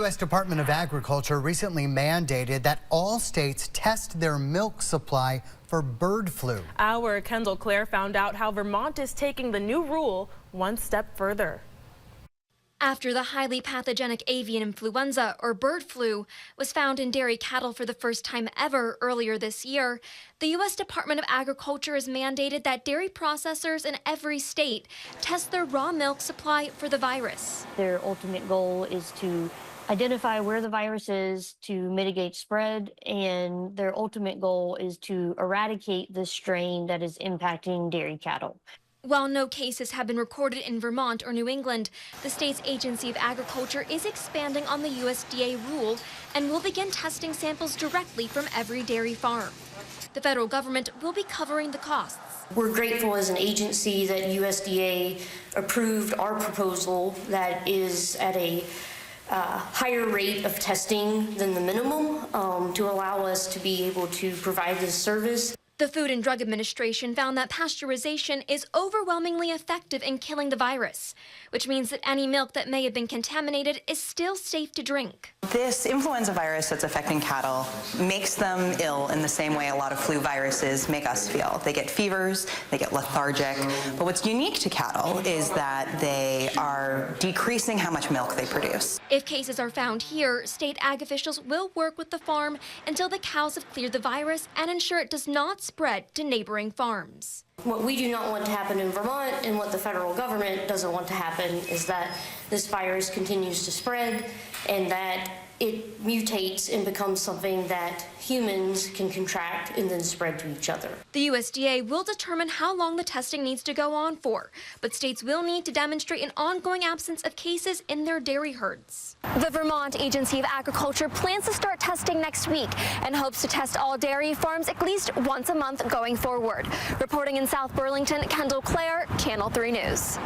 U.S. Department of Agriculture recently mandated that all states test their milk supply for bird flu. Our Kendall Clare found out how Vermont is taking the new rule one step further. After the highly pathogenic avian influenza, or bird flu, was found in dairy cattle for the first time ever earlier this year, the U.S. Department of Agriculture has mandated that dairy processors in every state test their raw milk supply for the virus. Their ultimate goal is to identify where the virus is, to mitigate spread, and their ultimate goal is to eradicate the strain that is impacting dairy cattle. While no cases have been recorded in Vermont or New England, the state's Agency of Agriculture is expanding on the USDA rule and will begin testing samples directly from every dairy farm. The federal government will be covering the costs. We're grateful as an agency that USDA approved our proposal that is at a higher rate of testing than the minimum to allow us to be able to provide this service. The Food and Drug Administration found that pasteurization is overwhelmingly effective in killing the virus, which means that any milk that may have been contaminated is still safe to drink. This influenza virus that's affecting cattle makes them ill in the same way a lot of flu viruses make us feel. They get fevers, they get lethargic, but what's unique to cattle is that they are decreasing how much milk they produce. If cases are found here, state ag officials will work with the farm until the cows have cleared the virus and ensure it does not spread to neighboring farms. What we do not want to happen in Vermont and what the federal government doesn't want to happen is that this virus continues to spread and that it mutates and becomes something that humans can contract and then spread to each other. The USDA will determine how long the testing needs to go on for, but states will need to demonstrate an ongoing absence of cases in their dairy herds. The Vermont Agency of Agriculture plans to start testing next week and hopes to test all dairy farms at least once a month going forward. Reporting in South Burlington, Kendall Clare, Channel 3 News.